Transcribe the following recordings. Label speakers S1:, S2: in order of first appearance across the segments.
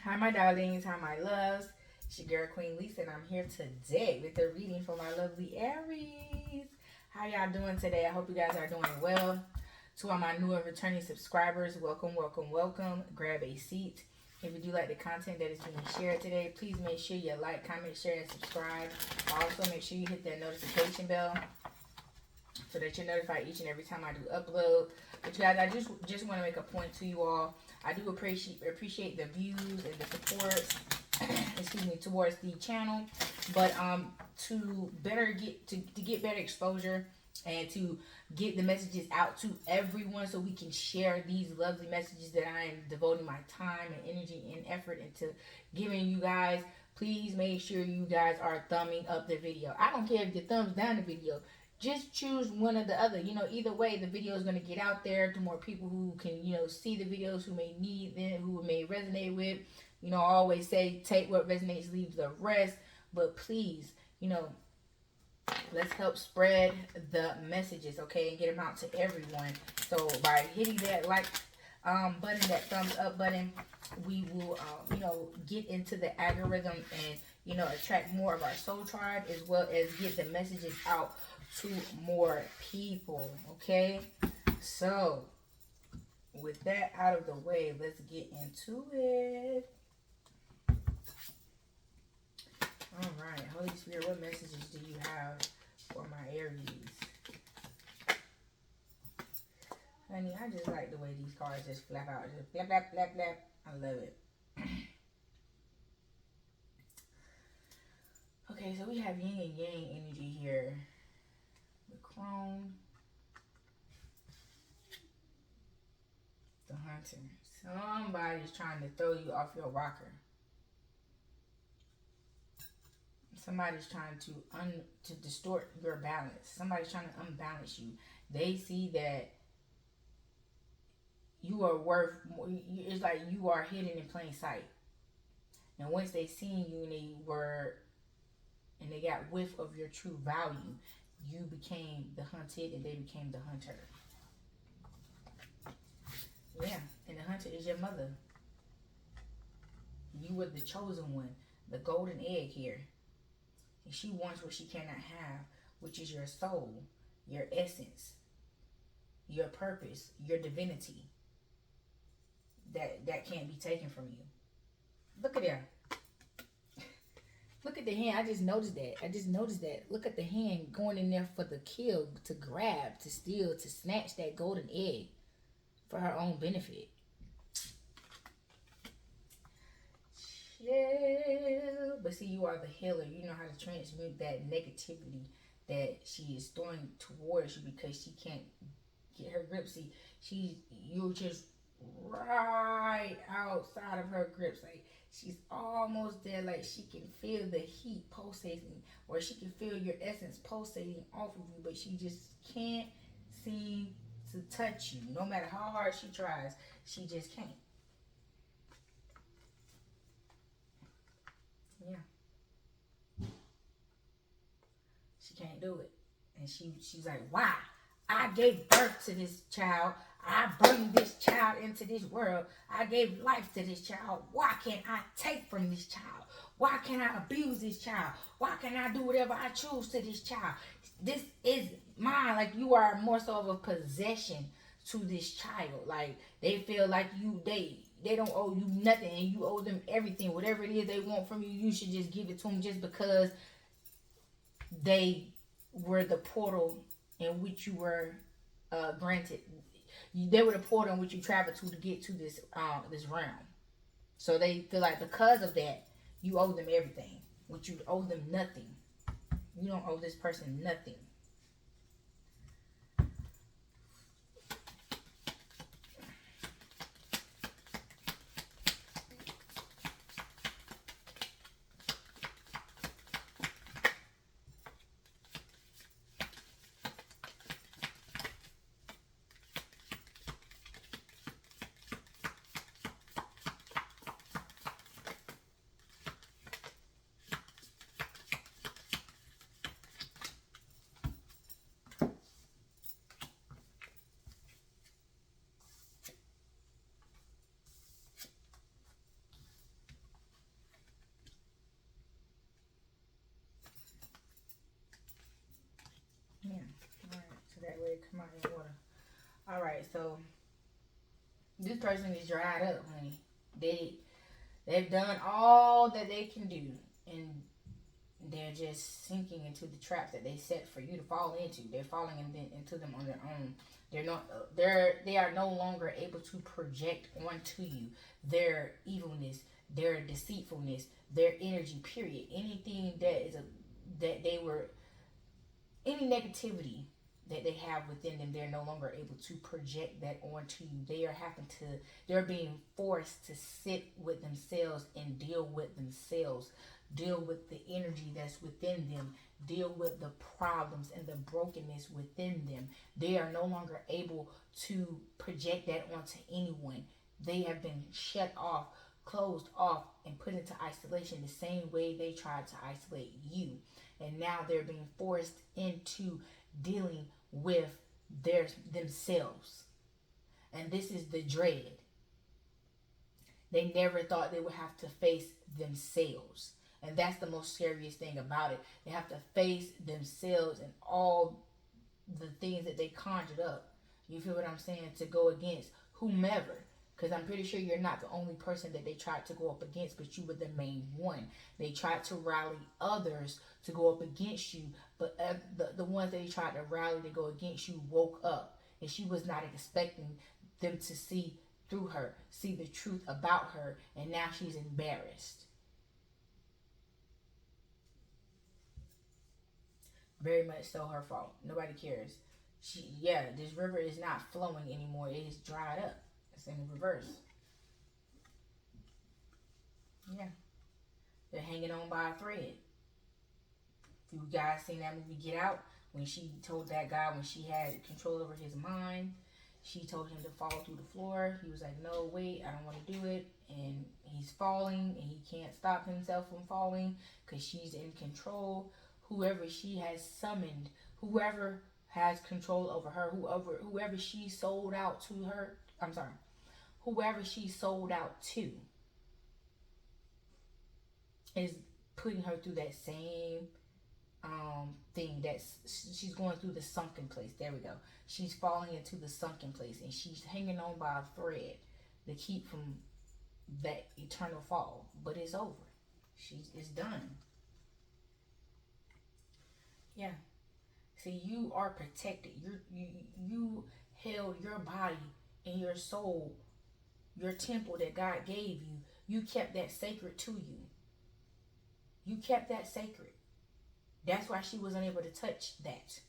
S1: Hi, my darlings. Hi, my loves. It's your girl, Queen Lisa, and I'm here today with a reading for my lovely Aries. How y'all doing today? I hope you guys are doing well. To all my new and returning subscribers, welcome, welcome, welcome. Grab a seat. If you do like the content that is being shared today, please make sure you like, comment, share, and subscribe. Also, make sure you hit that notification bell so that you're notified each and every time I do upload. But you guys, I just want to make a point to you all. I do appreciate the views and the support, excuse me, towards the channel. But to get better exposure and to get the messages out to everyone so we can share these lovely messages that I am devoting my time and energy and effort into giving you guys, please make sure you guys are thumbing up the video. I don't care if you thumbs down the video. Just choose one or the other. Either way, the video is going to get out there to more people who can, see the videos, who may need them, who may resonate with. I always say, take what resonates, leave the rest. But please, let's help spread the messages, okay, and get them out to everyone. So by hitting that like button, that thumbs up button, we will, get into the algorithm and, attract more of our soul tribe, as well as get the messages out to more people, okay? So with that out of the way, let's get into it. All right, Holy Spirit, what messages do you have for my Aries? Honey, I just like the way these cards just flap out. Just flap, flap, flap, flap. I love it. Okay, so we have yin and yang energy here. The crone. The hunter. Somebody's trying to throw you off your rocker. Somebody's trying to distort your balance. Somebody's trying to unbalance you. They see that you are worth more. It's like you are hidden in plain sight. And once they seen you and they got whiff of your true value, you became the hunted and they became the hunter. Yeah, and the hunter is your mother. You were the chosen one, the golden egg here. And she wants what she cannot have, which is your soul, your essence, your purpose, your divinity. That can't be taken from you. Look at her. Look at the hand. I just noticed that. Look at the hand going in there for the kill, to grab, to steal, to snatch that golden egg for her own benefit. Yeah. But see, you are the healer. You know how to transmute that negativity that she is throwing towards you because she can't get her grip. See, you're just right outside of her grips. Like, she's almost there. Like, she can feel the heat pulsating, or she can feel your essence pulsating off of you, but she just can't seem to touch you. No matter how hard she tries, she just can't. Yeah. She can't do it. And she's like, why? I gave birth to this child. I bring this child into this world. I gave life to this child. Why can't I take from this child? Why can't I abuse this child? Why can't I do whatever I choose to this child? This is mine. Like, you are more so of a possession to this child. Like, they feel like they don't owe you nothing and you owe them everything. Whatever it is they want from you, you should just give it to them just because they were the portal in which you were granted. They were the portal in which you traveled to get to this realm. So they feel like because of that, you owe them everything, which you owe them nothing. You don't owe this person nothing. Alright, so this person is dried up, honey. They've done all that they can do, and they're just sinking into the traps that they set for you to fall into. They're falling into them on their own. They are no longer able to project onto you their evilness, their deceitfulness, their energy. Period. Anything any negativity that they have within them, they're no longer able to project that onto you. They're being forced to sit with themselves and deal with themselves, deal with the energy that's within them, deal with the problems and the brokenness within them. They are no longer able to project that onto anyone. They have been shut off, closed off, and put into isolation the same way they tried to isolate you. And now they're being forced into dealing with themselves. And this is the dread. They never thought they would have to face themselves. And that's the most scariest thing about it. They have to face themselves and all the things that they conjured up. You feel what I'm saying? To go against whomever. Because I'm pretty sure you're not the only person that they tried to go up against, but you were the main one. They tried to rally others to go up against you, but the ones that they tried to rally to go against you woke up. And she was not expecting them to see through her, see the truth about her, and now she's embarrassed. Very much so her fault. Nobody cares. This river is not flowing anymore. It is dried up. It's in the reverse. Yeah. They're hanging on by a thread. You guys seen that movie Get Out? When she told that guy, when she had control over his mind, she told him to fall through the floor. He was like, no, wait, I don't want to do it. And he's falling, and he can't stop himself from falling because she's in control. Whoever she has summoned, whoever has control over her, whoever she sold out to her, whoever she sold out to is putting her through that same thing. She's going through the sunken place. There we go. She's falling into the sunken place, and she's hanging on by a thread to keep from that eternal fall. But it's over. It's done. Yeah. See, you are protected. You held your body and your soul, your temple that God gave you. You kept that sacred to you. You kept that sacred. That's why she was unable to touch that.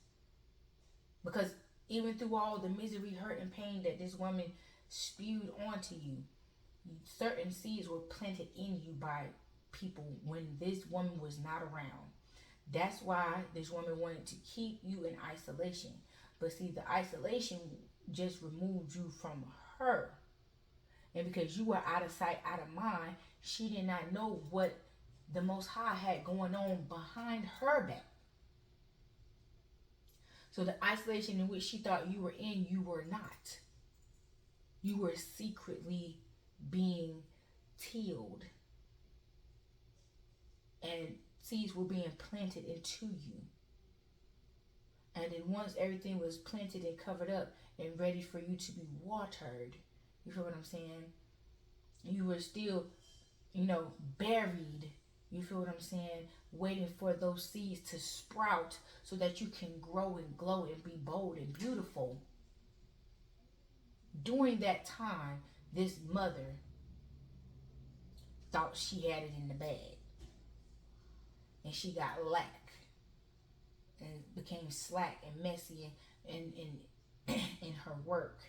S1: Because even through all the misery, hurt, and pain that this woman spewed onto you, certain seeds were planted in you by people when this woman was not around. That's why this woman wanted to keep you in isolation. But see, the isolation just removed you from her. And because you were out of sight, out of mind, she did not know what the Most High had going on behind her back. So the isolation in which she thought you were in, you were not. You were secretly being tilled. And seeds were being planted into you. And then once everything was planted and covered up and ready for you to be watered, you feel what I'm saying? You were still, buried. You feel what I'm saying? Waiting for those seeds to sprout so that you can grow and glow and be bold and beautiful. During that time, this mother thought she had it in the bag. And she got lack and became slack and messy in her work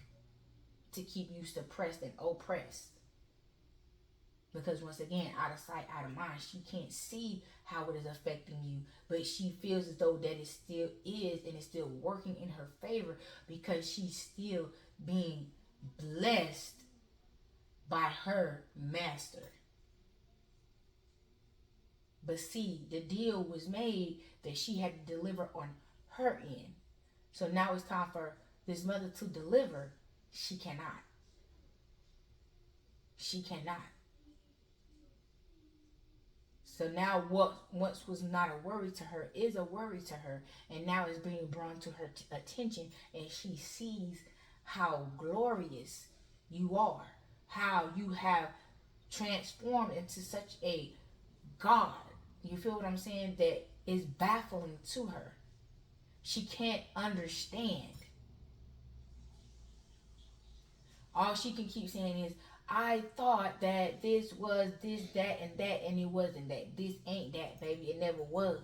S1: to keep you suppressed and oppressed. Because once again, out of sight, out of mind, she can't see how it is affecting you, but she feels as though that it still is, and it's still working in her favor because she's still being blessed by her master. But see, the deal was made that she had to deliver on her end. So now it's time for this mother to deliver. She cannot. She cannot. So now what once was not a worry to her is a worry to her. And now it's being brought to her attention. And she sees how glorious you are, how you have transformed into such a God. You feel what I'm saying? That is baffling to her. She can't understand. All she can keep saying is, I thought that this was this, that, and it wasn't that. This ain't that, baby. It never was.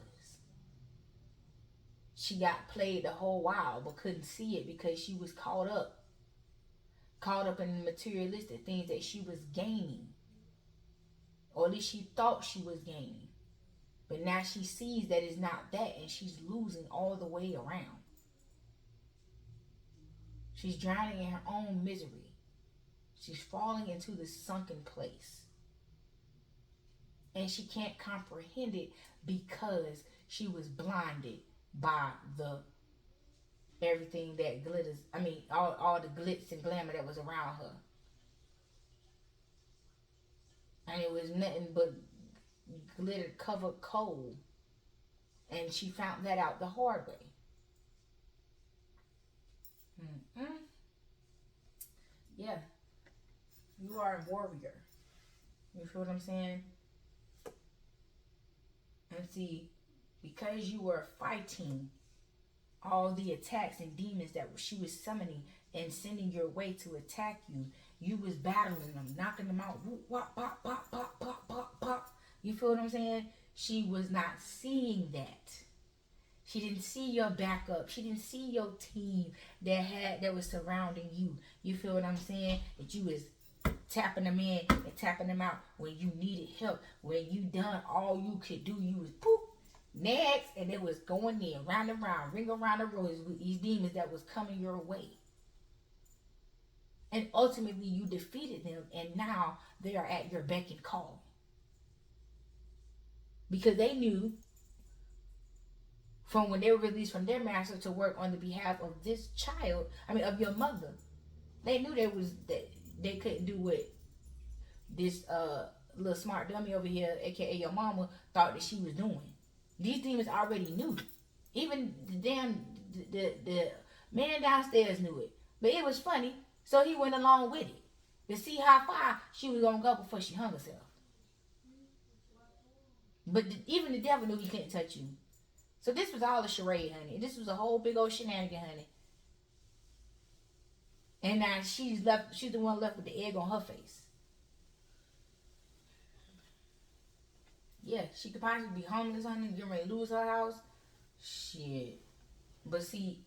S1: She got played the whole while, but couldn't see it because she was caught up. Caught up in the materialistic things that she was gaining. Or at least she thought she was gaining. But now she sees that it's not that, and she's losing all the way around. She's drowning in her own misery. She's falling into this sunken place. And she can't comprehend it because she was blinded by the everything that glitters. I mean, all the glitz and glamour that was around her. And it was nothing but glitter covered coal. And she found that out the hard way. Yeah. You are a warrior. You feel what I'm saying? And see, because you were fighting all the attacks and demons that she was summoning and sending your way to attack you, you was battling them, knocking them out. Wop, pop, pop, pop, pop, pop, pop. You feel what I'm saying? She was not seeing that. She didn't see your backup. She didn't see your team that was surrounding you. You feel what I'm saying? That you was tapping them in and tapping them out when you needed help. When you done all you could do, you was poop next, and it was going in round and round, ring around the roses with these demons that was coming your way. And ultimately you defeated them, and now they are at your beck and call. Because they knew from when they were released from their master to work on the behalf of this child, of your mother, they knew that they couldn't do what this little smart dummy over here, aka your mama, thought that she was doing. These demons already knew. Even the man downstairs knew it. But it was funny, so he went along with it to see how far she was gonna go before she hung herself. But even the devil knew he couldn't touch you. So this was all a charade, honey. This was a whole big old shenanigan, honey. And now she's the one left with the egg on her face. Yeah, she could possibly be homeless, honey, getting ready to lose her house. Shit. But see,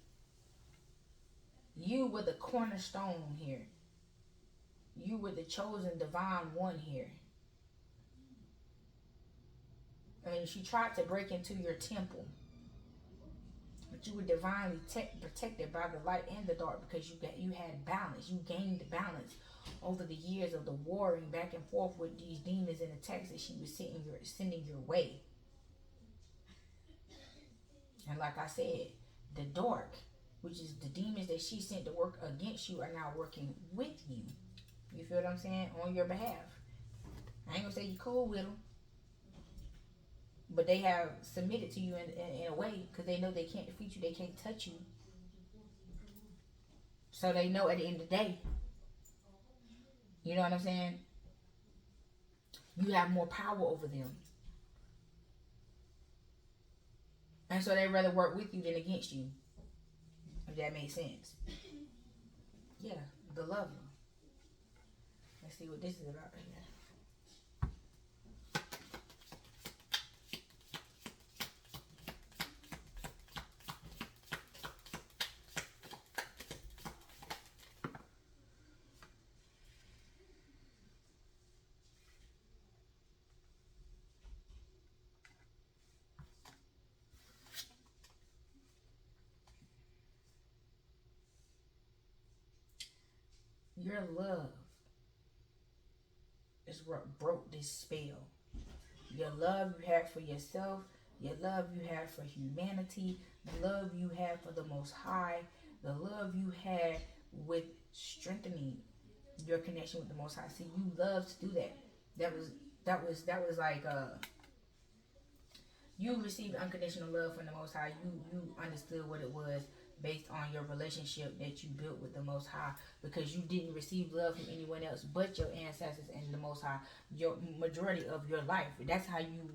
S1: you were the cornerstone here. You were the chosen divine one here. She tried to break into your temple. But you were divinely protected by the light and the dark because you had balance. You gained balance over the years of the warring back and forth with these demons and attacks that she was sending your way. And like I said, the dark, which is the demons that she sent to work against you, are now working with you. You feel what I'm saying? On your behalf. I ain't gonna say you cool with them, but they have submitted to you in a way because they know they can't defeat you. They can't touch you. So they know at the end of the day, you know what I'm saying? You have more power over them. And so they'd rather work with you than against you. If that makes sense. Yeah, the love you. Let's see what this is about right here. Your love is what broke this spell. Your love you had for yourself, your love you had for humanity, the love you had for the Most High, the love you had with strengthening your connection with the Most High. See, you love to do that. That was like you received unconditional love from the Most High. You understood what it was based on your relationship that you built with the Most High, because you didn't receive love from anyone else but your ancestors and the Most High your majority of your life. That's how you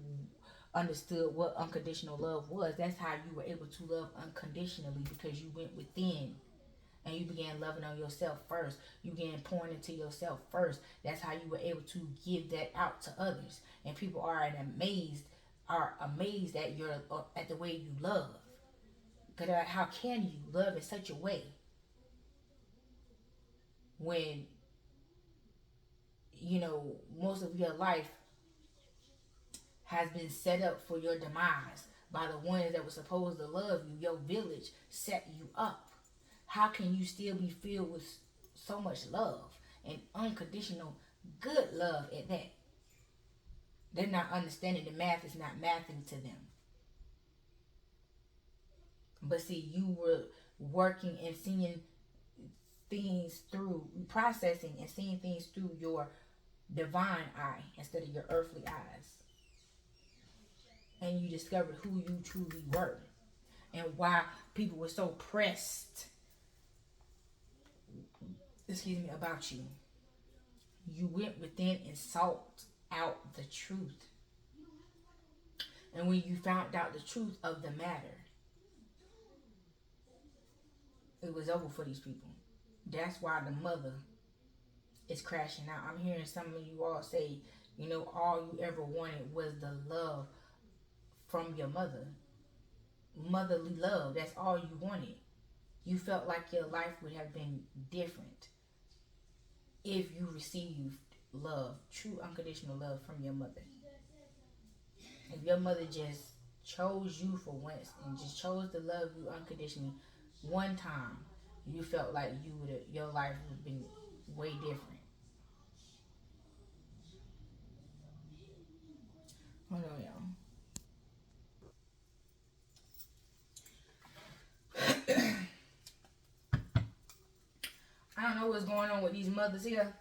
S1: understood what unconditional love was. That's how you were able to love unconditionally, because you went within and you began loving on yourself first. You began pouring into yourself first. That's how you were able to give that out to others. And people are amazed at at the way you love. Because how can you love in such a way when most of your life has been set up for your demise by the ones that were supposed to love you? Your village set you up. How can you still be filled with so much love and unconditional good love at that? They're not understanding the math is not mathing to them. But see, you were working and seeing things through, processing and seeing things through your divine eye instead of your earthly eyes. And you discovered who you truly were and why people were so pressed, about you. You went within and sought out the truth. And when you found out the truth of the matter, it was over for these people. That's why the mother is crashing out. I'm hearing some of you all say, all you ever wanted was the love from your mother. Motherly love. That's all you wanted. You felt like your life would have been different if you received love, true unconditional love from your mother. If your mother just chose you for once and just chose to love you unconditionally one time, you felt like your life would have been way different. Hold on, y'all. I don't know what's going on with these mothers here,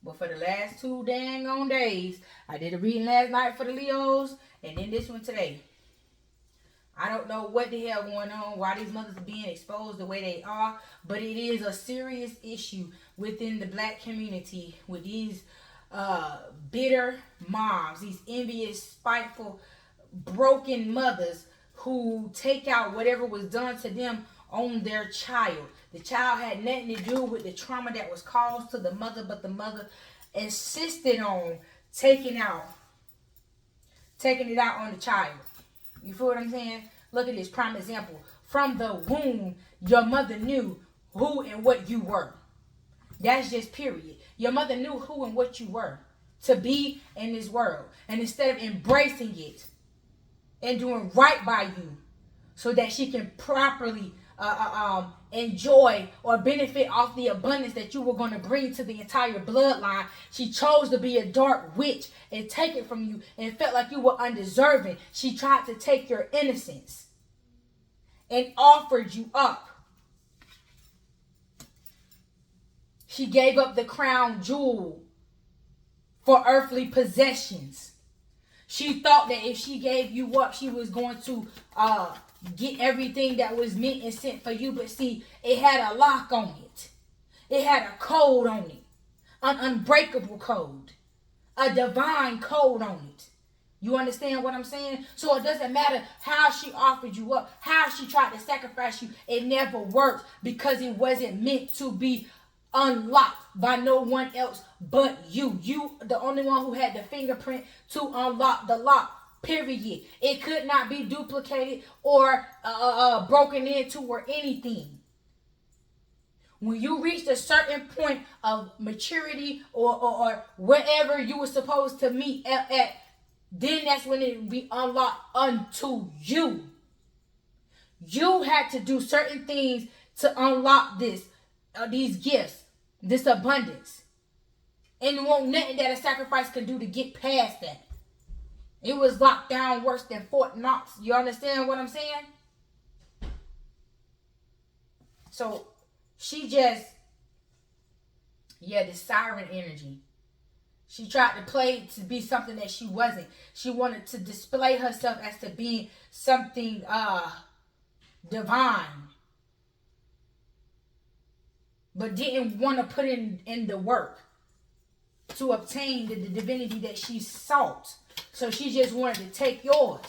S1: but for the last 2 dang on days, I did a reading last night for the Leos, and then this one today. I don't know what the hell going on, why these mothers are being exposed the way they are, but it is a serious issue within the black community with these bitter moms, these envious, spiteful, broken mothers who take out whatever was done to them on their child. The child had nothing to do with the trauma that was caused to the mother, but the mother insisted on taking it out on the child. You feel what I'm saying? Look at this prime example. From the womb, your mother knew who and what you were. That's just period. Your mother knew who and what you were to be in this world. And instead of embracing it and doing right by you so that she can properly enjoy or benefit off the abundance that you were going to bring to the entire bloodline, she chose to be a dark witch and take it from you and felt like you were undeserving. She tried to take your innocence and offered you up. She gave up the crown jewel for earthly possessions. She thought that if she gave you up, she was going to get everything that was meant and sent for you. But see, it had a lock on it. It had a code on it. An unbreakable code. A divine code on it. You understand what I'm saying? So it doesn't matter how she offered you up, how she tried to sacrifice you. It never worked because it wasn't meant to be unlocked by no one else but you. You, the only one who had the fingerprint to unlock the lock. Period. It could not be duplicated or broken into or anything. When you reached a certain point of maturity or wherever you were supposed to meet at, then that's when it will be unlocked unto you. You had to do certain things to unlock these gifts, this abundance. And there won't nothing that a sacrifice can do to get past that. It was locked down worse than Fort Knox. You understand what I'm saying? So she just, the siren energy. She tried to play to be something that she wasn't. She wanted to display herself as to being something divine. but didn't want to put in the work to obtain the divinity that she sought. So she just wanted to take yours.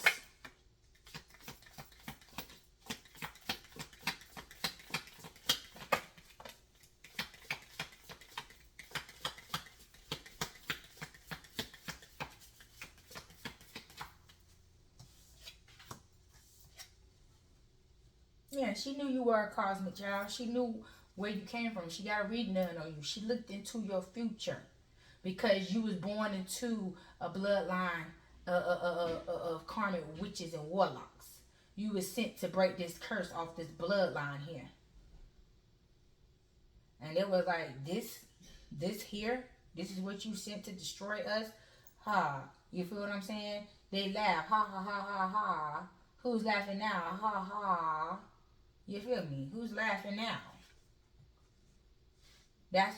S1: Yeah, she knew you were a cosmic child. She knew where you came from. She got a reading done on you. She looked into your future because you was born into a bloodline of karmic witches and warlocks. You was sent to break this curse off this bloodline here. And it was like, this here, this is what you sent to destroy us. Ha, you feel what I'm saying? They laugh, ha ha ha ha ha. Who's laughing now? Ha ha. You feel me? Who's laughing now? That's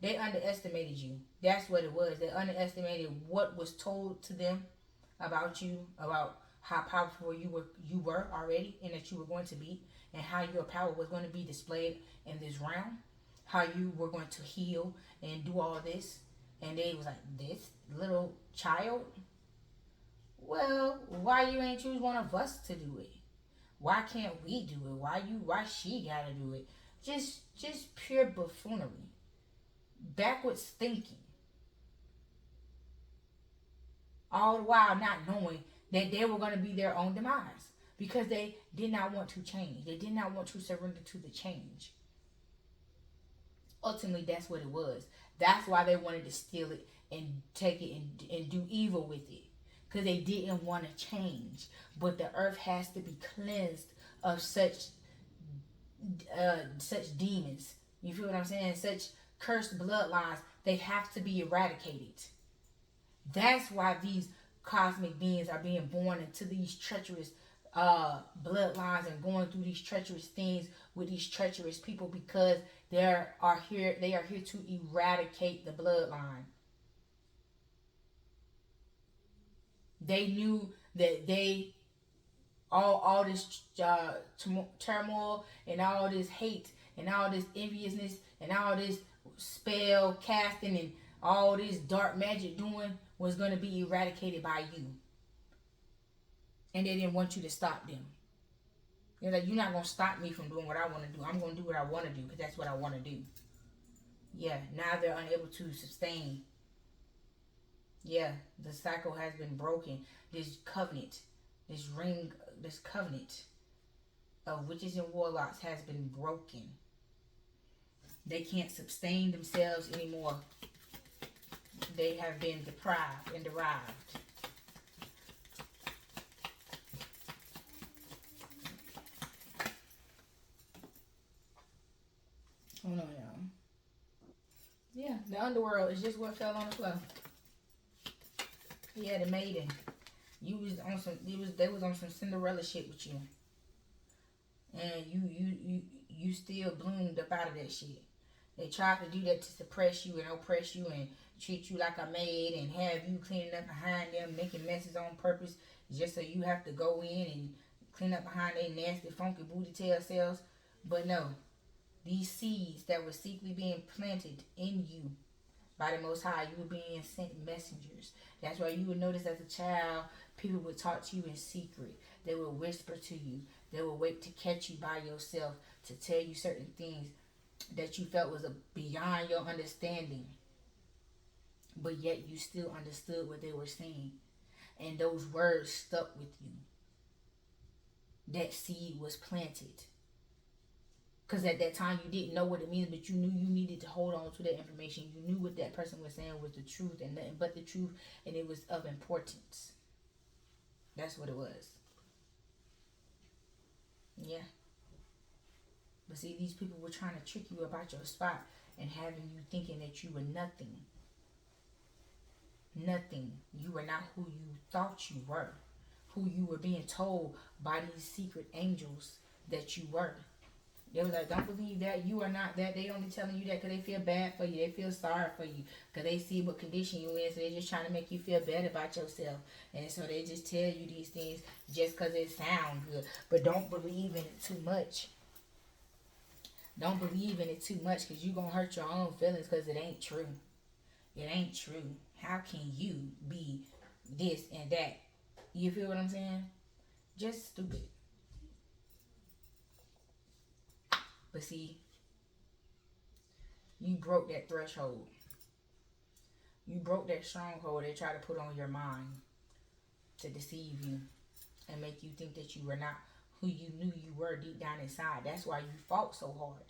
S1: they underestimated you. That's what it was. They underestimated what was told to them about you, about how powerful you were already, and that you were going to be, and how your power was going to be displayed in this realm. How you were going to heal and do all this, and they was like, this little child. Well, why you ain't choose one of us to do it? Why can't we do it? Why she gotta do it? Just pure buffoonery. Backwards thinking. All the while not knowing that they were gonna be their own demise. Because they did not want to change. They did not want to surrender to the change. Ultimately, that's what it was. That's why they wanted to steal it and take it and do evil with it. Because they didn't want to change. But the earth has to be cleansed of such demons. You feel what I'm saying? Such cursed bloodlines. They have to be eradicated. That's why these cosmic beings are being born into these treacherous bloodlines and going through these treacherous things with these treacherous people, because they are here to eradicate the bloodline. They knew that they all this turmoil and all this hate and all this enviousness and all this spell casting and all this dark magic doing was going to be eradicated by you. And they didn't want you to stop them. They're like, you're not going to stop me from doing what I want to do. I'm going to do what I want to do because that's what I want to do. Yeah, now they're unable to sustain. Yeah, the cycle has been broken. This covenant, this covenant of witches and warlocks has been broken. They can't sustain themselves anymore. They have been deprived and derived. Hold on, y'all. Yeah, the underworld is just what fell on the floor. Yeah, the maiden. You was on some. They was on some Cinderella shit with you, and you still bloomed up out of that shit. They tried to do that to suppress you and oppress you and treat you like a maid and have you cleaning up behind them, making messes on purpose, just so you have to go in and clean up behind their nasty, funky booty tail selves. But no, these seeds that were secretly being planted in you by the Most High, you were being sent messengers. That's why you would notice as a child, people would talk to you in secret. They would whisper to you. They would wait to catch you by yourself to tell you certain things that you felt was beyond your understanding. But yet you still understood what they were saying. And those words stuck with you. That seed was planted. Because at that time you didn't know what it means, but you knew you needed to hold on to that information. You knew what that person was saying was the truth and nothing but the truth, and it was of importance. That's what it was. Yeah. But see, these people were trying to trick you about your spot and having you thinking that you were nothing. Nothing. You were not who you thought you were. Who you were being told by these secret angels that you were. They was like, don't believe that. You are not that. They only telling you that because they feel bad for you. They feel sorry for you because they see what condition you in. So they're just trying to make you feel bad about yourself. And so they just tell you these things just because it sounds good. But don't believe in it too much. Don't believe in it too much because you're going to hurt your own feelings because it ain't true. It ain't true. How can you be this and that? You feel what I'm saying? Just stupid. But see, you broke that threshold. You broke that stronghold they try to put on your mind to deceive you and make you think that you were not who you knew you were deep down inside. That's why you fought so hard.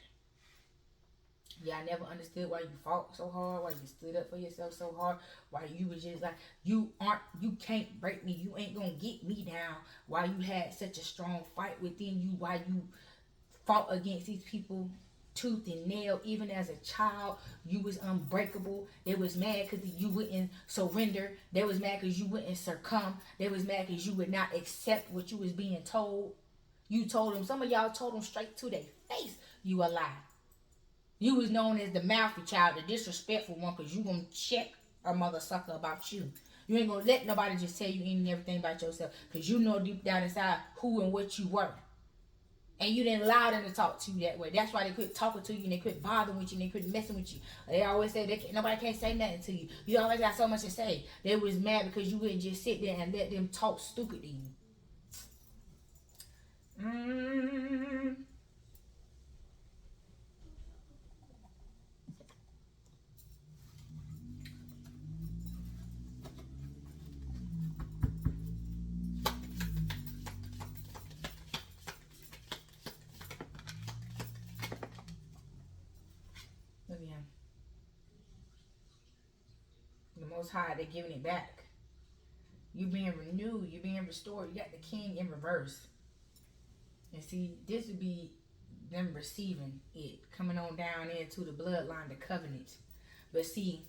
S1: Yeah, I never understood why you fought so hard, why you stood up for yourself so hard, why you was just like, you can't break me, you ain't gonna get me down, why you had such a strong fight within you, why you fought against these people tooth and nail. Even as a child, you was unbreakable. They was mad because you wouldn't surrender. They was mad because you wouldn't succumb. They was mad because you would not accept what you was being told. You told them, some of y'all told them straight to their face, you a lie. You was known as the mouthy child, the disrespectful one, because you gonna check a mother sucker about you. You ain't gonna let nobody just tell you any and everything about yourself, because you know deep down inside who and what you were. And you didn't allow them to talk to you that way. That's why they quit talking to you and they quit bothering with you and they quit messing with you. They always say nobody can't say nothing to you. You always got so much to say. They was mad because you wouldn't just sit there and let them talk stupid to you. Look at him. The Most High, they're giving it back. You being renewed. You being restored. You got the King in reverse. And see, this would be them receiving it, coming on down into the bloodline, the covenant. But see,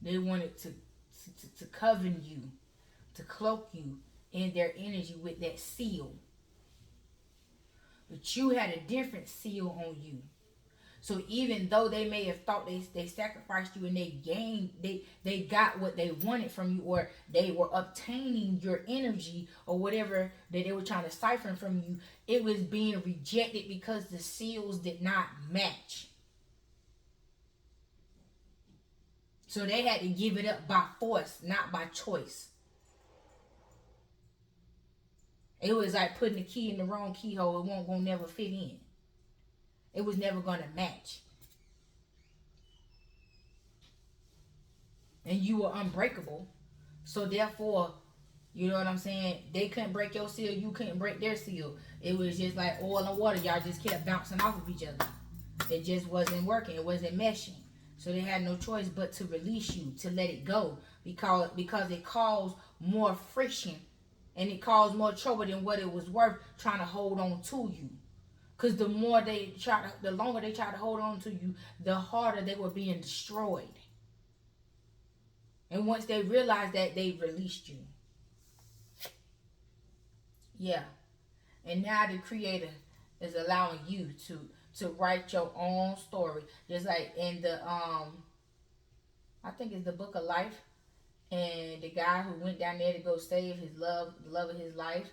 S1: they wanted to coven you, to cloak you in their energy with that seal. But you had a different seal on you. So even though they may have thought they sacrificed you and they gained, they got what they wanted from you, or they were obtaining your energy or whatever that they were trying to siphon from you, it was being rejected because the seals did not match. So they had to give it up by force, not by choice. It was like putting the key in the wrong keyhole. It won't gonna never fit in. It was never gonna match. And you were unbreakable. So therefore, you know what I'm saying? They couldn't break your seal. You couldn't break their seal. It was just like oil and water. Y'all just kept bouncing off of each other. It just wasn't working. It wasn't meshing. So they had no choice but to release you, to let it go. Because it caused more friction. And it caused more trouble than what it was worth trying to hold on to you. Because the longer they try to hold on to you, the harder they were being destroyed. And once they realized that, they released you. Yeah. And now the Creator is allowing you to write your own story. Just like in the I think it's the Book of Life, and the guy who went down there to go save his the love of his life,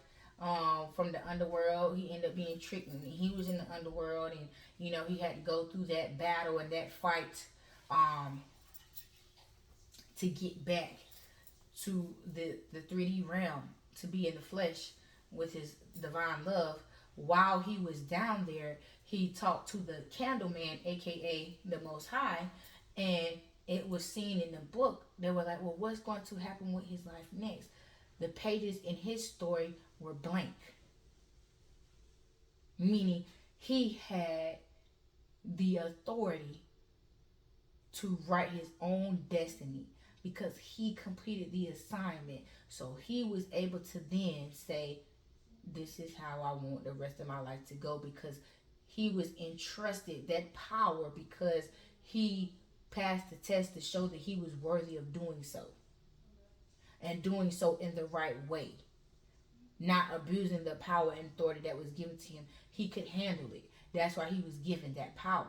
S1: from the underworld, he ended up being tricked, and he was in the underworld, and you know he had to go through that battle and that fight, to get back to the 3D realm, to be in the flesh with his divine love. While he was down there, he talked to the Candleman, aka the Most High, and it was seen in the book. They were like, well, what's going to happen with his life next? The pages in his story were blank, meaning he had the authority to write his own destiny because he completed the assignment. So he was able to then say, this is how I want the rest of my life to go, because he was entrusted that power because he passed the test to show that he was worthy of doing so, and doing so in the right way, not abusing the power and authority that was given to him. He could handle it. That's why he was given that power.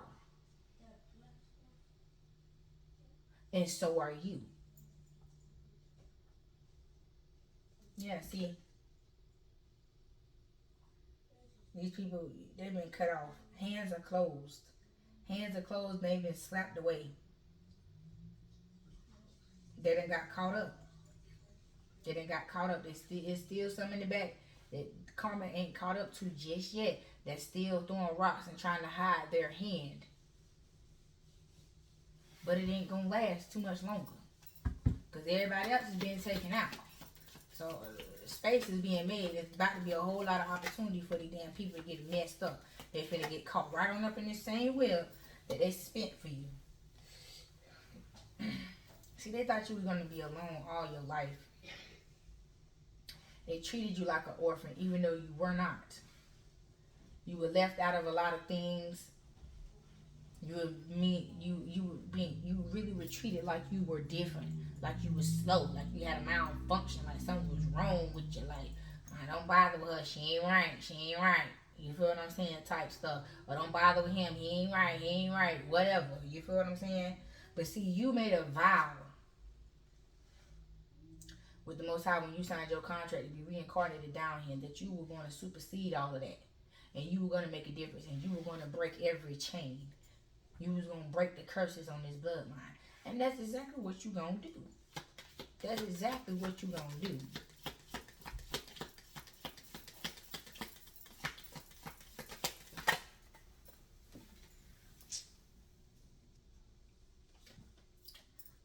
S1: And so are you. Yeah, see, These people, they've been cut off. Hands are closed. Hands are closed. They've been slapped away. They done got caught up. They done got caught up. It's still some in the back that karma ain't caught up to just yet. That's still throwing rocks and trying to hide their hand. But it ain't gonna last too much longer. Because everybody else is being taken out. So space is being made. It's about to be a whole lot of opportunity for these damn people to get messed up. They finna get caught right on up in the same web that they spent for you. See, they thought you were gonna be alone all your life. They treated you like an orphan, even though you were not. You were left out of a lot of things. You really were treated like you were different, like you were slow, like you had a malfunction, like something was wrong with you. Like, don't bother with her, she ain't right, she ain't right. You feel what I'm saying? Type stuff. Or don't bother with him, he ain't right, whatever. You feel what I'm saying? But see, you made a vow with the Most High when you signed your contract to be reincarnated down here, that you were going to supersede all of that, and you were going to make a difference, and you were going to break every chain. You was going to break the curses on this bloodline. And that's exactly what you going to do. That's exactly what you going to do.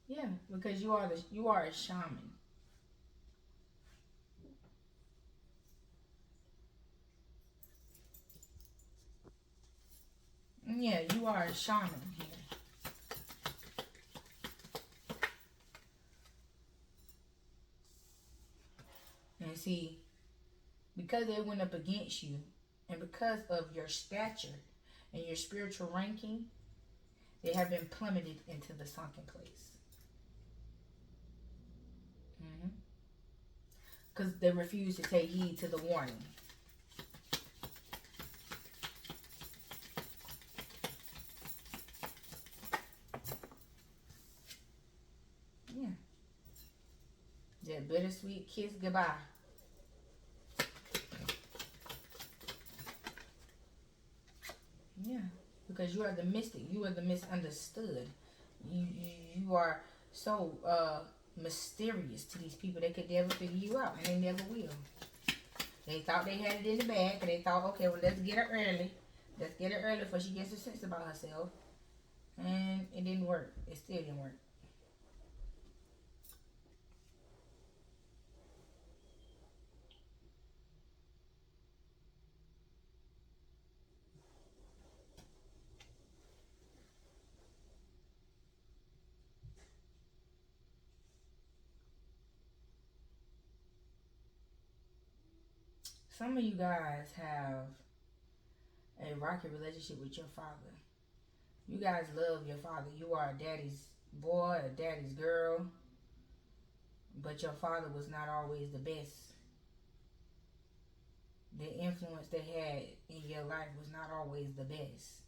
S1: Yeah, because you are a shaman. Yeah, you are a shaman here. And see, because they went up against you, and because of your stature and your spiritual ranking, they have been plummeted into the sunken place. Because they refuse to take heed to the warning. Yeah. That bittersweet kiss goodbye. Yeah. Because you are the mystic. You are the misunderstood. You are so mysterious to these people. They could never figure you out, and they never will. They thought they had it in the bag, and they thought, okay, well, let's get her early. Let's get her early before she gets her sense about herself. And it didn't work. It still didn't work. Some of you guys have a rocky relationship with your father. You guys love your father. You are a daddy's boy, a daddy's girl. But your father was not always the best. The influence they had in your life was not always the best.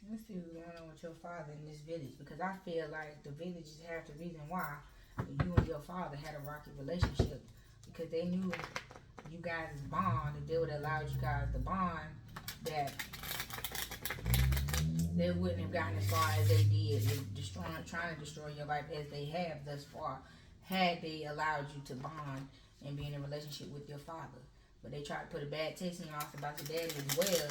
S1: Let's see what's going on with your father in this village, because I feel like the village is half the reason why you and your father had a rocky relationship, because they knew you guys' bond. If they would have allowed you guys to bond, that they wouldn't have gotten as far as they did, trying to destroy your life as they have thus far, had they allowed you to bond and be in a relationship with your father. But they try to put a bad taste in your mouth about your daddy as well,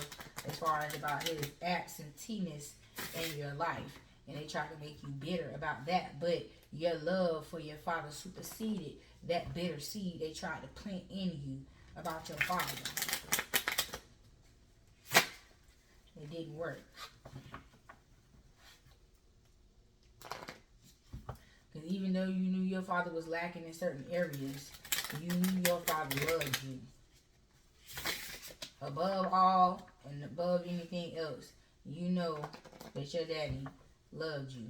S1: as far as about his absenteeism in your life. And they try to make you bitter about that. But your love for your father superseded that bitter seed they tried to plant in you about your father. It didn't work. Because even though you knew your father was lacking in certain areas, you knew your father loved you. Above all and above anything else, you know that your daddy loved you.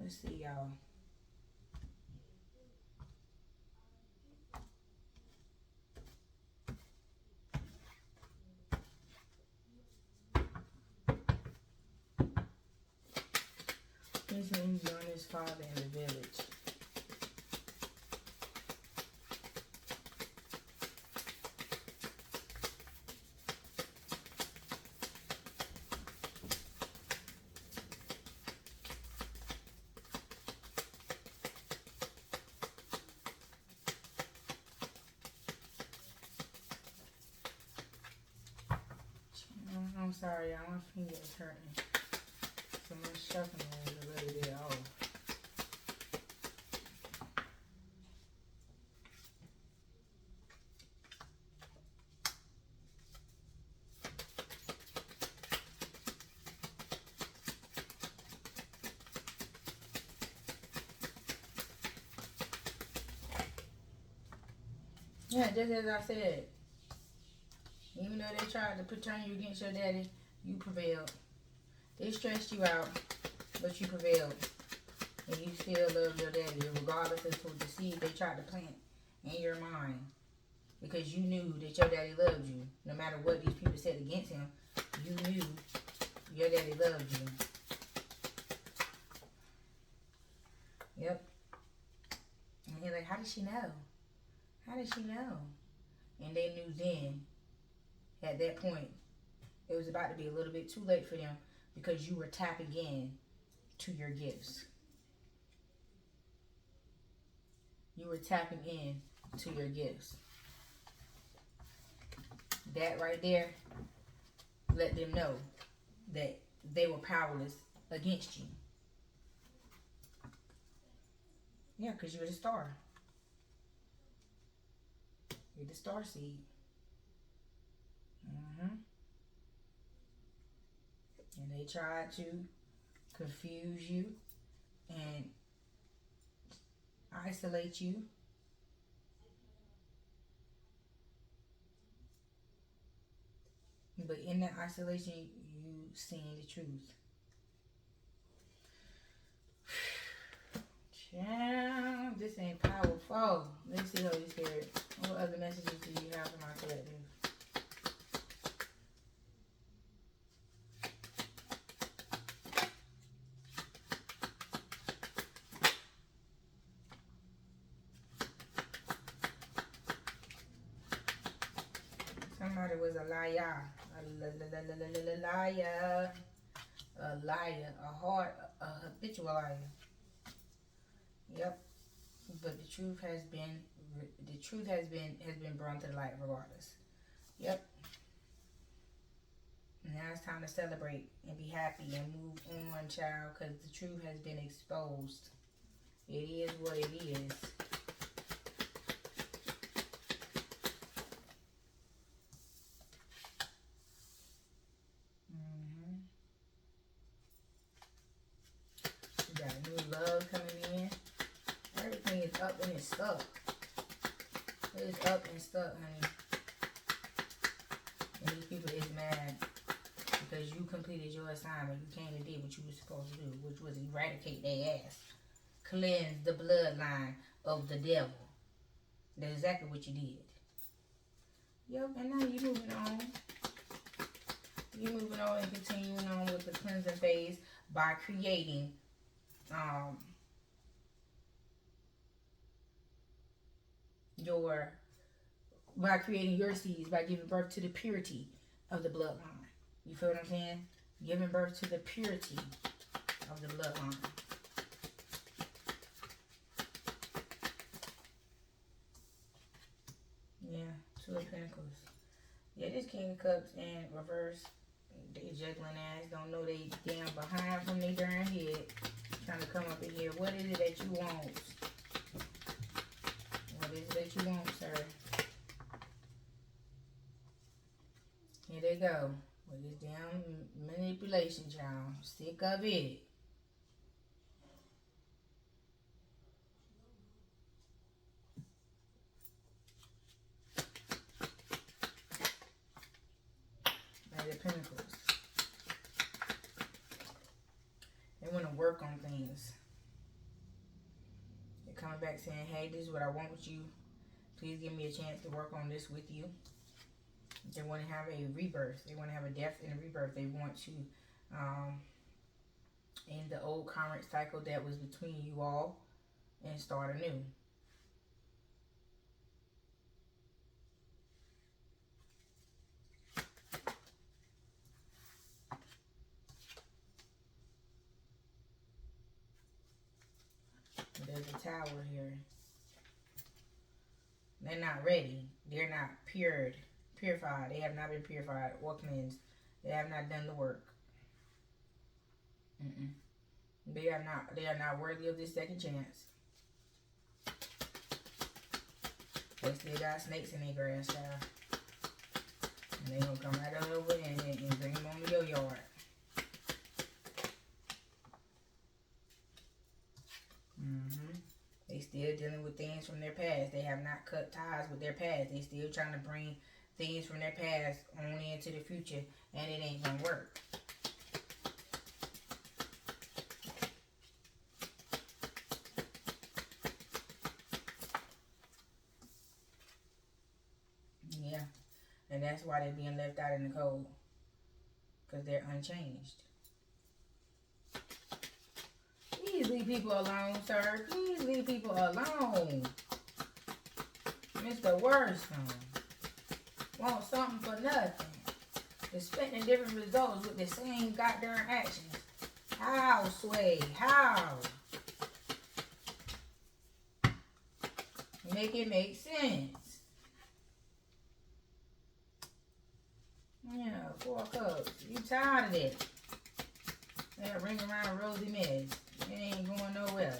S1: Let's see, y'all. His name's on his father in the village. I'm sorry, y'all. My finger is hurting. So much shuffling is already there. Oh. Yeah, just as I said, even though they tried to turn you against your daddy, you prevailed. They stressed you out, but you prevailed. And you still love your daddy, regardless of the seed they tried to plant in your mind. Because you knew that your daddy loved you. No matter what these people said against him, you knew your daddy loved you. Yep. And they're like, how did she know? How did she know? And they knew then, at that point, it was about to be a little bit too late for them because you were tapping in to your gifts. You were tapping in to your gifts. That right there let them know that they were powerless against you. Yeah, because you're the star. You're the star seed. And they tried to confuse you and isolate you. But in that isolation, you seen the truth. Child, this ain't powerful. Let's see, Holy Spirit. What other messages do you have for my collective? Somebody was a liar. A liar. A habitual liar. Yep. But the truth has been brought to the light regardless. Yep. Now it's time to celebrate and be happy and move on, child, because the truth has been exposed. It is what it is. You got new love coming in. Everything is up and it's stuck. It is up and stuck, honey. And these people is mad because you completed your assignment. You came and did what you were supposed to do, which was eradicate their ass. Cleanse the bloodline of the devil. That's exactly what you did. Yep, and now you're moving on. You're moving on and continuing on with the cleansing phase by creating your seeds, by giving birth to the purity of the bloodline. You feel what I'm saying? Giving birth to the purity of the bloodline. Yeah, Two of Pentacles. Yeah, this King of Cups in reverse. They juggling ass. Don't know they damn behind from their darn head. Trying to come up in here. What is it that you want? What is it that you want, sir? Here they go. With this damn manipulation, child. Sick of it. Knight of Pentacles. They want to work on things. They're coming back saying, hey, this is what I want with you. Please give me a chance to work on this with you. They want to have a rebirth. They want to have a death and a rebirth. They want to end the old karmic cycle that was between you all and start anew. There's a tower here. They're not ready. They're not purified. They have not been purified or cleansed. They have not done the work. They are not worthy of this second chance. They still got snakes in their grass, child. And they gonna come right over and bring them on to your yard. They still dealing with things from their past. They have not cut ties with their past. They still trying to bring things from their past on into the future, and it ain't gonna work. Yeah, and that's why they're being left out in the cold, because they're unchanged. Please leave people alone, sir. Please leave people alone. It's the worst one. Want something for nothing. Expecting different results with the same goddamn actions. How, Sway? How? Make it make sense. Yeah, 4 cups. You tired of it. Yeah, ring around rosy mess. It ain't going nowhere.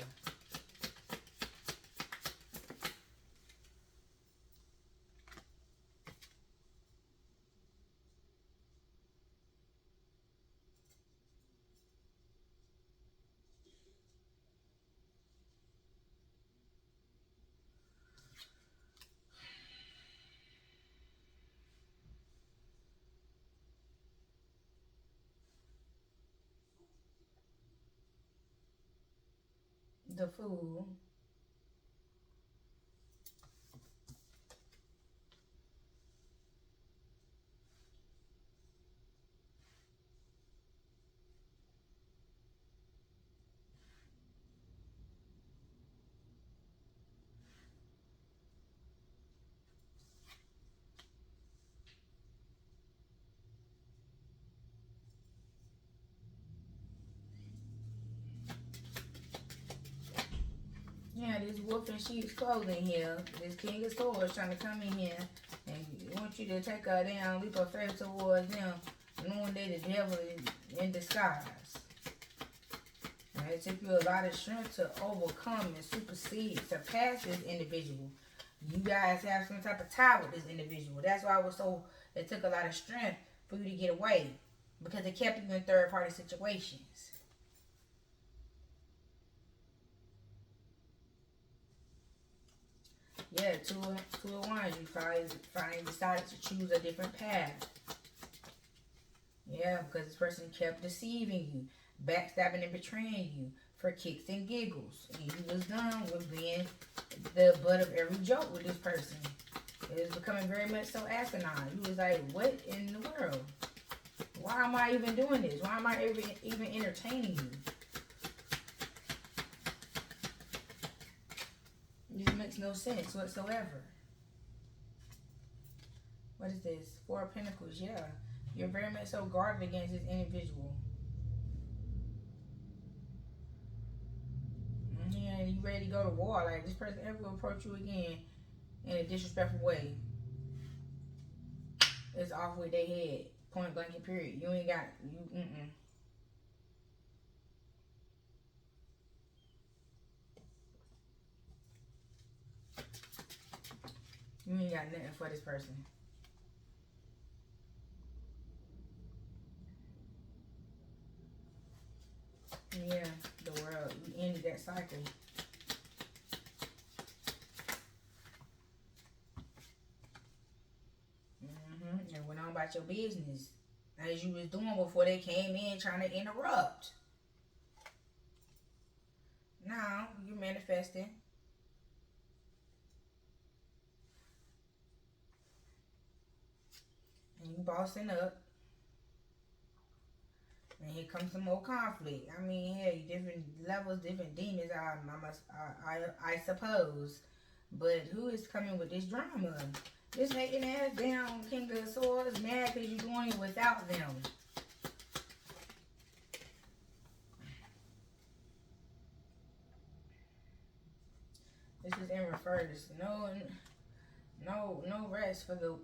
S1: The Fool. Yeah, this wolf in sheep's clothing here. This King of Swords trying to come in here and want you to take her down, leap her face towards them, knowing they the devil in disguise. And it took you a lot of strength to overcome and supersede, surpass this individual. You guys have some type of tie with this individual. That's why it took a lot of strength for you to get away, because it kept you in third-party situations. Yeah, two of wands. You finally decided to choose a different path. Yeah, because this person kept deceiving you, backstabbing and betraying you for kicks and giggles. And you was done with being the butt of every joke with this person. It was becoming very much so asinine. You was like, what in the world? Why am I even doing this? Why am I even entertaining you? This makes no sense whatsoever. What is this? Four of Pentacles, yeah. You're very much so guarded against this individual. Yeah, you ready to go to war. Like, this person ever will approach you again in a disrespectful way, it's off with their head. Point blank and period. You ain't got, You ain't got nothing for this person. Yeah, the world. You ended that cycle. And went on about your business as you was doing before they came in trying to interrupt. Now you're manifesting. And you bossing up. And here comes some more conflict. I mean, hey, different levels, different demons. I suppose. But who is coming with this drama? This hating ass down King of Swords mad because you're doing it without them. This is in reverse. No rest for the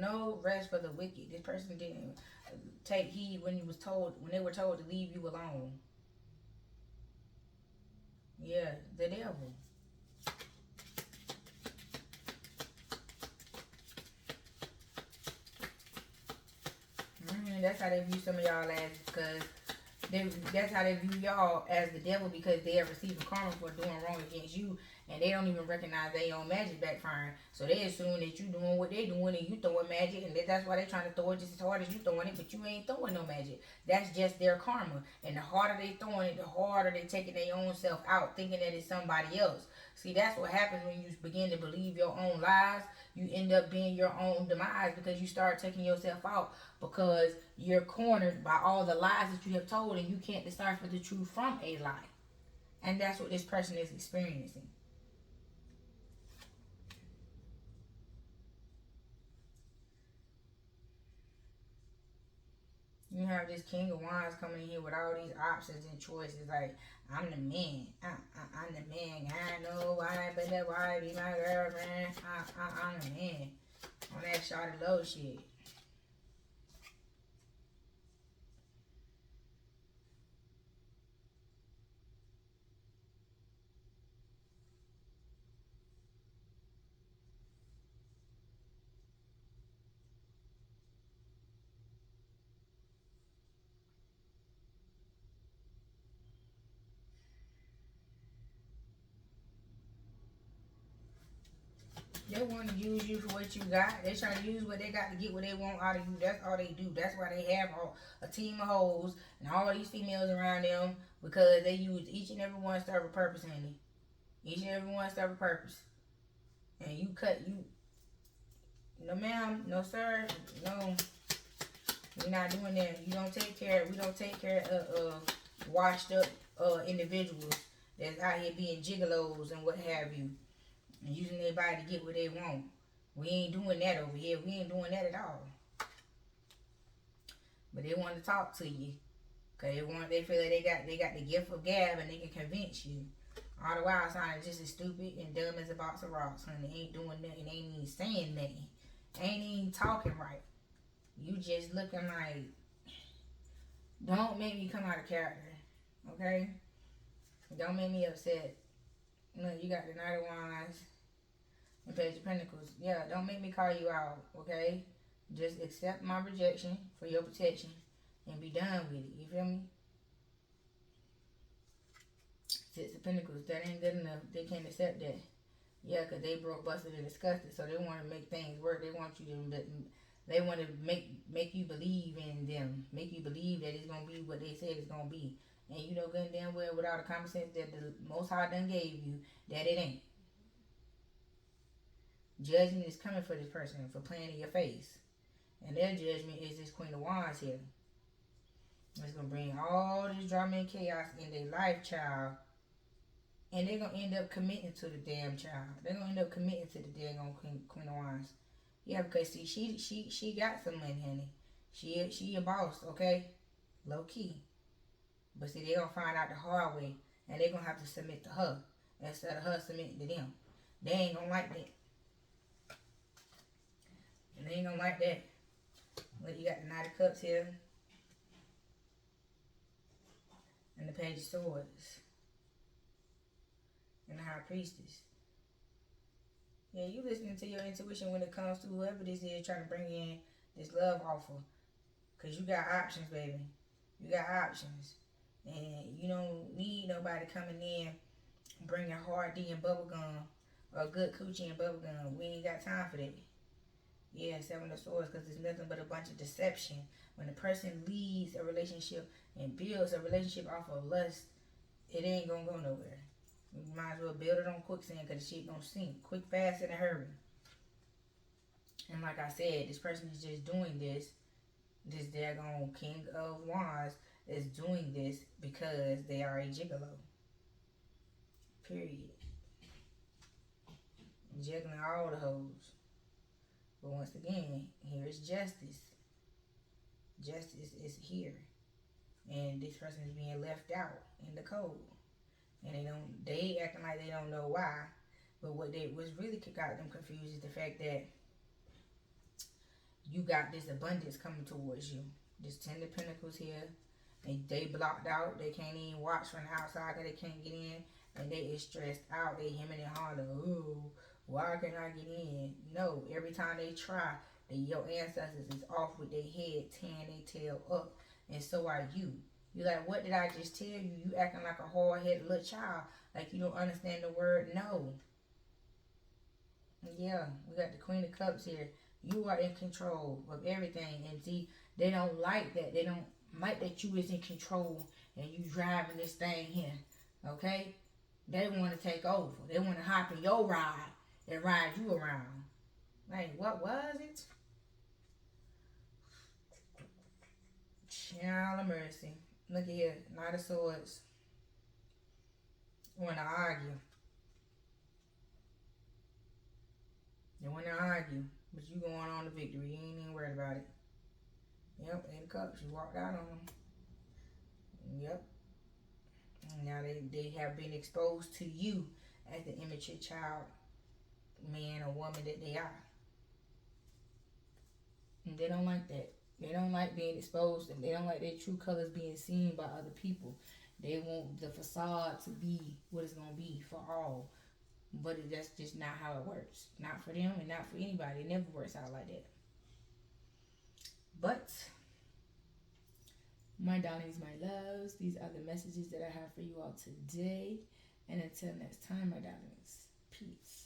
S1: no rest for the wicked. This person didn't take heed when they were told to leave you alone. Yeah, the devil. That's how they view some of y'all as, because that's how they view y'all, as the devil, because they are receiving karma for doing wrong against you, and they don't even recognize their own magic backfiring. So they assume that you doing what they doing and you throwing magic, and that's why they trying to throw it just as hard as you throwing it, but you ain't throwing no magic. That's just their karma. And the harder they throwing it, the harder they taking their own self out, thinking that it's somebody else. See, that's what happens when you begin to believe your own lies. You end up being your own demise because you start taking yourself out, because you're cornered by all the lies that you have told and you can't decipher the truth from a lie. And that's what this person is experiencing. You have this King of Wands coming in here with all these options and choices. Like, I'm the man. I'm the man. I know why, but that why be my girlfriend. I'm the man. On that shawty low shit. They want to use you for what you got. They trying to use what they got to get what they want out of you. That's all they do. That's why they have a team of hoes and all these females around them, because they use each and every one serve a purpose, honey. Each and every one serve a purpose. And you cut you. No ma'am, no sir, no. We're not doing that. You don't take care. We don't take care of washed up individuals that's out here being gigolos and what have you, and using their body to get what they want. We ain't doing that over here. We ain't doing that at all. But they want to talk to you, cause they feel like they got the gift of gab and they can convince you. All the while sounding just as stupid and dumb as a box of rocks, honey. Ain't doing nothing. Ain't even saying nothing. Ain't even talking right. You just looking like, don't make me come out of character, okay? Don't make me upset. Look, you got the Knight of Wands and Page of Pentacles. Yeah, don't make me call you out, okay? Just accept my rejection for your protection and be done with it. You feel me? Six of Pentacles, that ain't good enough. They can't accept that. Yeah, because they broke, busted, and disgusted, so they want to make things work. They want you to They want to make you believe in them, make you believe that it's gonna be what they said it's gonna be, and you know good and damn well without the common sense that the Most High done gave you that it ain't. Judgment is coming for this person for playing in your face, and their judgment is this Queen of Wands here. It's gonna bring all this drama and chaos in their life, child, and they're gonna end up committing to the damn child. They're gonna end up committing to the damn Queen of Wands. Yeah, because see, she got some money, honey. She a boss, okay, low key. But see, they gonna find out the hard way, and they gonna have to submit to her instead of her submitting to them. They ain't gonna like that. And they ain't gonna like that. Look, you got the Knight of Cups here, and the Page of Swords, and the High Priestess. Yeah, you listening to your intuition when it comes to whoever this is trying to bring in this love offer. Because you got options, baby. You got options. And you don't need nobody coming in bringing hard D and bubblegum or good coochie and bubblegum. We ain't got time for that. Yeah, Seven of Swords, because it's nothing but a bunch of deception. When a person leads a relationship and builds a relationship off of lust, it ain't going to go nowhere. You might as well build it on quicksand because the shit gonna sink quick, fast, in a hurry. And like I said, this person is just doing this. This daggone King of Wands is doing this because they are a gigolo. Period. Juggling all the hoes. But once again, here is justice. Justice is here. And this person is being left out in the cold. And they acting like they don't know why. But what's really got them confused is the fact that you got this abundance coming towards you. This 10 of Pentacles here. And they blocked out. They can't even watch from the outside because they can't get in. And they is stressed out. They hemming and hawing. Ooh, why can't I get in? No, every time they try, your ancestors is off with their head, tearing their tail up. And so are you. You like, what did I just tell you? You acting like a hard-headed little child. Like you don't understand the word no. Yeah, we got the Queen of Cups here. You are in control of everything. And see, they don't like that. They don't like that you is in control and you driving this thing here. Okay? They want to take over. They want to hop in your ride and ride you around. Like, what was it? Child of mercy. Look at here. Knight of Swords. Want to argue. They want to argue. But you going on to victory. You ain't even worried about it. Yep, 8 of Cups. You walked out on them. Yep. Now they have been exposed to you as the immature child, man or woman that they are. And they don't like that. They don't like being exposed, and they don't like their true colors being seen by other people. They want the facade to be what it's going to be for all. But that's just not how it works. Not for them and not for anybody. It never works out like that. But, my darlings, my loves, these are the messages that I have for you all today. And until next time, my darlings, peace.